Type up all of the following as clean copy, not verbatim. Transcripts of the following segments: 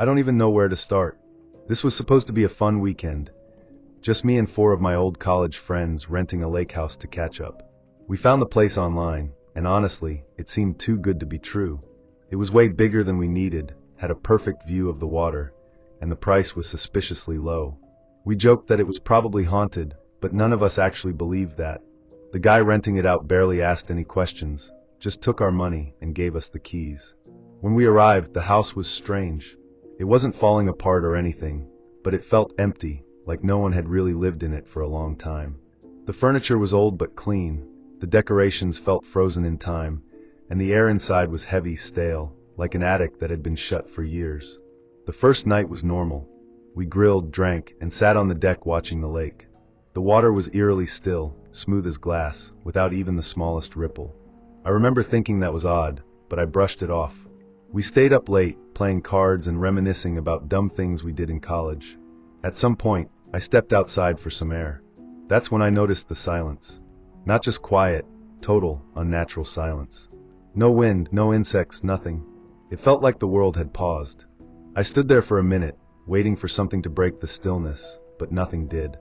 I don't even know where to start. This was supposed to be a fun weekend. Just me and 4 of my old college friends renting a lake house to catch up. We found the place online, and honestly, it seemed too good to be true. It was way bigger than we needed, had a perfect view of the water, and the price was suspiciously low. We joked that it was probably haunted, but none of us actually believed that. The guy renting it out barely asked any questions, just took our money and gave us the keys. When we arrived, the house was strange. It wasn't falling apart or anything, but it felt empty, like no one had really lived in it for a long time. The furniture was old but clean, the decorations felt frozen in time, and the air inside was heavy, stale, like an attic that had been shut for years. The first night was normal. We grilled, drank, and sat on the deck watching the lake. The water was eerily still, smooth as glass, without even the smallest ripple. I remember thinking that was odd, but I brushed it off. We stayed up late, playing cards and reminiscing about dumb things we did in college. At some point, I stepped outside for some air. That's when I noticed the silence. Not just quiet, total, unnatural silence. No wind, no insects, nothing. It felt like the world had paused. I stood there for a minute, waiting for something to break the stillness, but nothing did.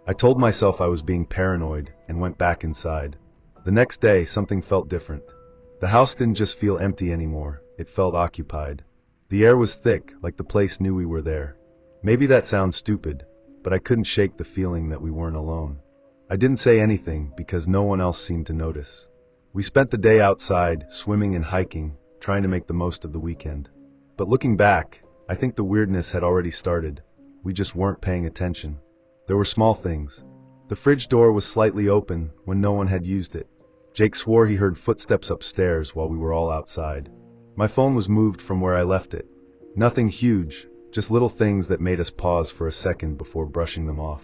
I told myself I was being paranoid and went back inside. The next day, something felt different. The house didn't just feel empty anymore, it felt occupied. The air was thick, like the place knew we were there. Maybe that sounds stupid, but I couldn't shake the feeling that we weren't alone. I didn't say anything because no one else seemed to notice. We spent the day outside, swimming and hiking, trying to make the most of the weekend. But looking back, I think the weirdness had already started. We just weren't paying attention. There were small things. The fridge door was slightly open when no one had used it. Jake swore he heard footsteps upstairs while we were all outside. My phone was moved from where I left it. Nothing huge, just little things that made us pause for a second before brushing them off.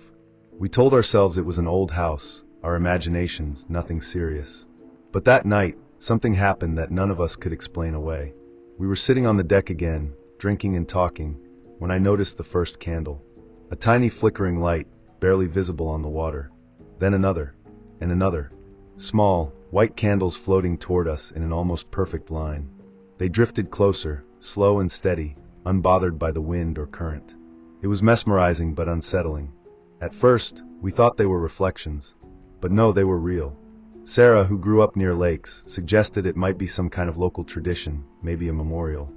We told ourselves it was an old house, our imaginations, nothing serious. But that night, something happened that none of us could explain away. We were sitting on the deck again, drinking and talking, when I noticed the first candle. A tiny flickering light, barely visible on the water. Then another, and another. Small, white candles floating toward us in an almost perfect line. They drifted closer, slow and steady, unbothered by the wind or current. It was mesmerizing but unsettling. At first, we thought they were reflections. But no, they were real. Sarah, who grew up near lakes, suggested it might be some kind of local tradition, maybe a memorial.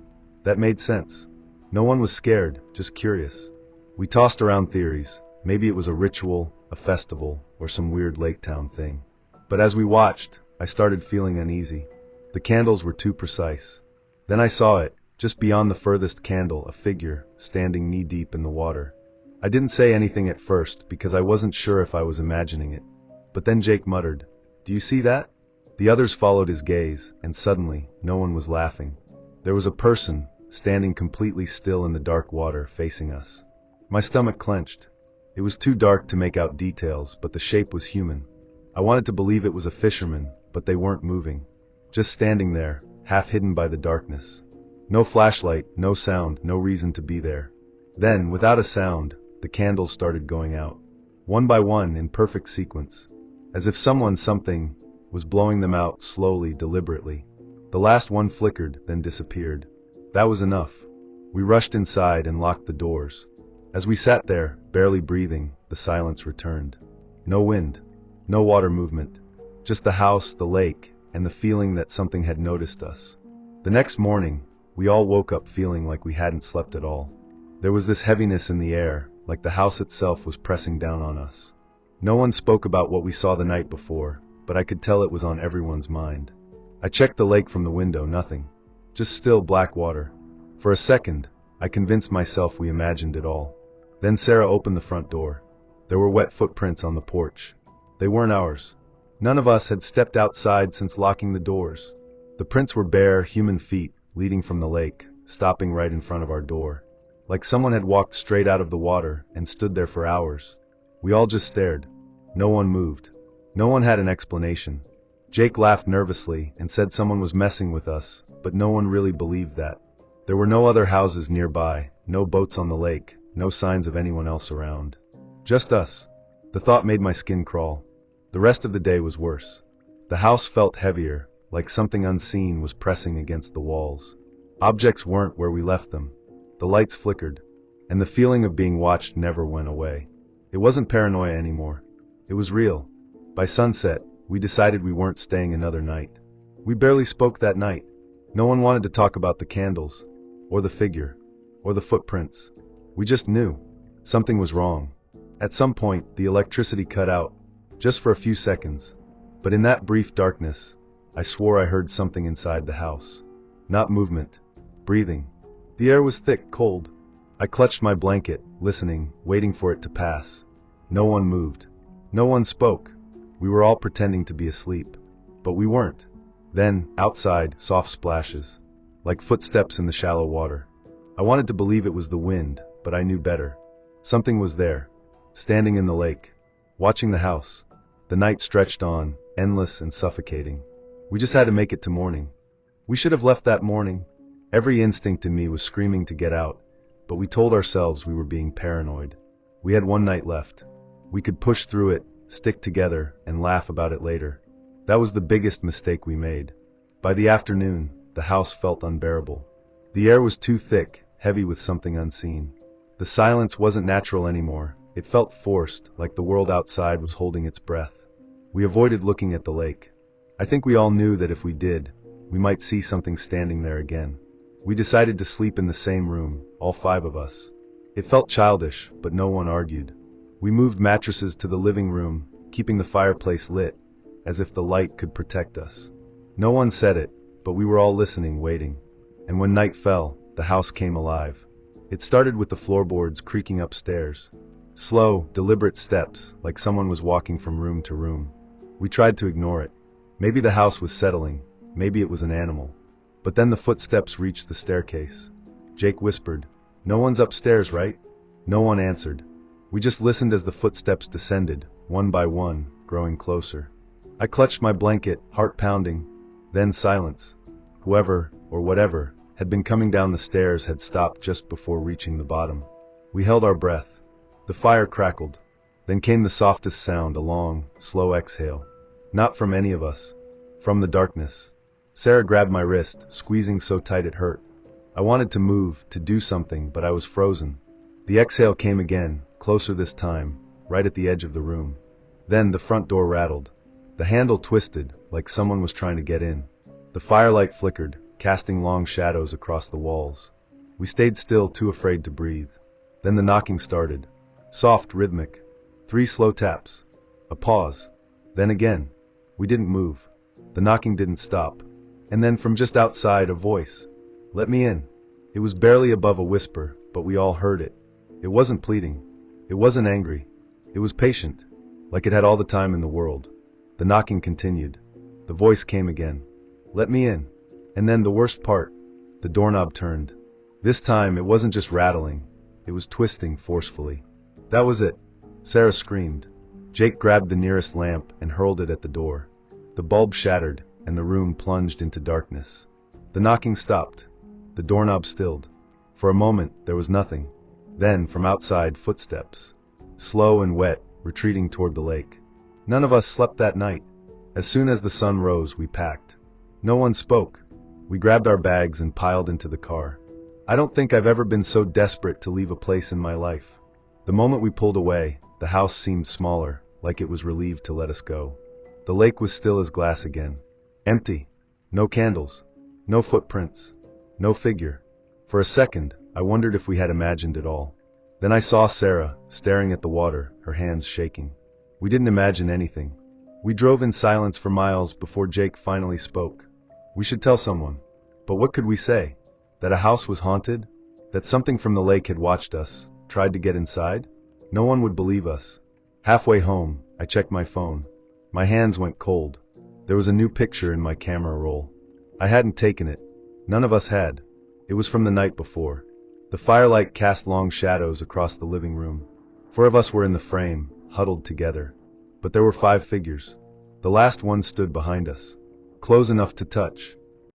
That made sense. No one was scared, just curious. We tossed around theories. Maybe it was a ritual, a festival, or some weird lake town thing. But as we watched, I started feeling uneasy. The candles were too precise. Then I saw it, just beyond the furthest candle, a figure, standing knee-deep in the water. I didn't say anything at first because I wasn't sure if I was imagining it. But then Jake muttered, "Do you see that?" The others followed his gaze, and suddenly, no one was laughing. There was a person, standing completely still in the dark water, facing us. My stomach clenched. It was too dark to make out details, but the shape was human. I wanted to believe it was a fisherman, but they weren't moving. Just standing there, half hidden by the darkness. No flashlight, no sound, no reason to be there. Then, without a sound, the candles started going out. One by one, in perfect sequence. As if something, was blowing them out slowly, deliberately. The last one flickered, then disappeared. That was enough. We rushed inside and locked the doors. As we sat there, barely breathing, the silence returned. No wind. No water movement. Just the house, the lake, and the feeling that something had noticed us. The next morning, we all woke up feeling like we hadn't slept at all. There was this heaviness in the air, like the house itself was pressing down on us. No one spoke about what we saw the night before, but I could tell it was on everyone's mind. I checked the lake from the window, nothing. Just still black water. For a second, I convinced myself we imagined it all. Then Sarah opened the front door. There were wet footprints on the porch. They weren't ours. None of us had stepped outside since locking the doors. The prints were bare, human feet, leading from the lake, stopping right in front of our door. Like someone had walked straight out of the water and stood there for hours. We all just stared. No one moved. No one had an explanation. Jake laughed nervously and said someone was messing with us, but no one really believed that. There were no other houses nearby, no boats on the lake, no signs of anyone else around. Just us. The thought made my skin crawl. The rest of the day was worse. The house felt heavier, like something unseen was pressing against the walls. Objects weren't where we left them. The lights flickered, and the feeling of being watched never went away. It wasn't paranoia anymore. It was real. By sunset, we decided we weren't staying another night. We barely spoke that night. No one wanted to talk about the candles, or the figure, or the footprints. We just knew. Something was wrong. At some point, the electricity cut out, just for a few seconds. But in that brief darkness, I swore I heard something inside the house. Not movement, breathing. The air was thick, cold. I clutched my blanket, listening, waiting for it to pass. No one moved. No one spoke. We were all pretending to be asleep. But we weren't. Then, outside, soft splashes, like footsteps in the shallow water. I wanted to believe it was the wind, but I knew better. Something was there, standing in the lake, watching the house. The night stretched on, endless and suffocating. We just had to make it to morning. We should have left that morning. Every instinct in me was screaming to get out, but we told ourselves we were being paranoid. We had one night left. We could push through it, stick together, and laugh about it later. That was the biggest mistake we made. By the afternoon, the house felt unbearable. The air was too thick, heavy with something unseen. The silence wasn't natural anymore. It felt forced, like the world outside was holding its breath. We avoided looking at the lake. I think we all knew that if we did, we might see something standing there again. We decided to sleep in the same room, all 5 of us. It felt childish, but no one argued. We moved mattresses to the living room, keeping the fireplace lit, as if the light could protect us. No one said it, but we were all listening, waiting. And when night fell, the house came alive. It started with the floorboards creaking upstairs. Slow, deliberate steps, like someone was walking from room to room. We tried to ignore it. Maybe the house was settling, maybe it was an animal. But then the footsteps reached the staircase. Jake whispered, "No one's upstairs, right?" No one answered. We just listened as the footsteps descended, one by one, growing closer. I clutched my blanket, heart pounding. Then silence. Whoever, or whatever, had been coming down the stairs had stopped just before reaching the bottom. We held our breath. The fire crackled. Then came the softest sound, a long, slow exhale. Not from any of us. From the darkness. Sarah grabbed my wrist, squeezing so tight it hurt. I wanted to move, to do something, but I was frozen. The exhale came again, closer this time, right at the edge of the room. Then the front door rattled. The handle twisted, like someone was trying to get in. The firelight flickered, casting long shadows across the walls. We stayed still, too afraid to breathe. Then the knocking started. Soft, rhythmic. 3 slow taps. A pause. Then again. We didn't move. The knocking didn't stop. And then from just outside, a voice. "Let me in." It was barely above a whisper, but we all heard it. It wasn't pleading. It wasn't angry. It was patient, like it had all the time in the world. The knocking continued. The voice came again. "Let me in." And then the worst part. The doorknob turned. This time it wasn't just rattling. It was twisting forcefully. That was it. Sarah screamed. Jake grabbed the nearest lamp and hurled it at the door. The bulb shattered, and the room plunged into darkness. The knocking stopped. The doorknob stilled. For a moment, there was nothing. Then, from outside, footsteps. Slow and wet, retreating toward the lake. None of us slept that night. As soon as the sun rose, we packed. No one spoke. We grabbed our bags and piled into the car. I don't think I've ever been so desperate to leave a place in my life. The moment we pulled away, the house seemed smaller, like it was relieved to let us go. The lake was still as glass again. Empty. No candles. No footprints. No figure. For a second, I wondered if we had imagined it all. Then I saw Sarah, staring at the water, her hands shaking. We didn't imagine anything. We drove in silence for miles before Jake finally spoke. We should tell someone. But what could we say? That a house was haunted? That something from the lake had watched us, tried to get inside? No one would believe us. Halfway home, I checked my phone. My hands went cold. There was a new picture in my camera roll. I hadn't taken it. None of us had. It was from the night before. The firelight cast long shadows across the living room. 4 of us were in the frame, huddled together. But there were 5 figures. The last one stood behind us. Close enough to touch.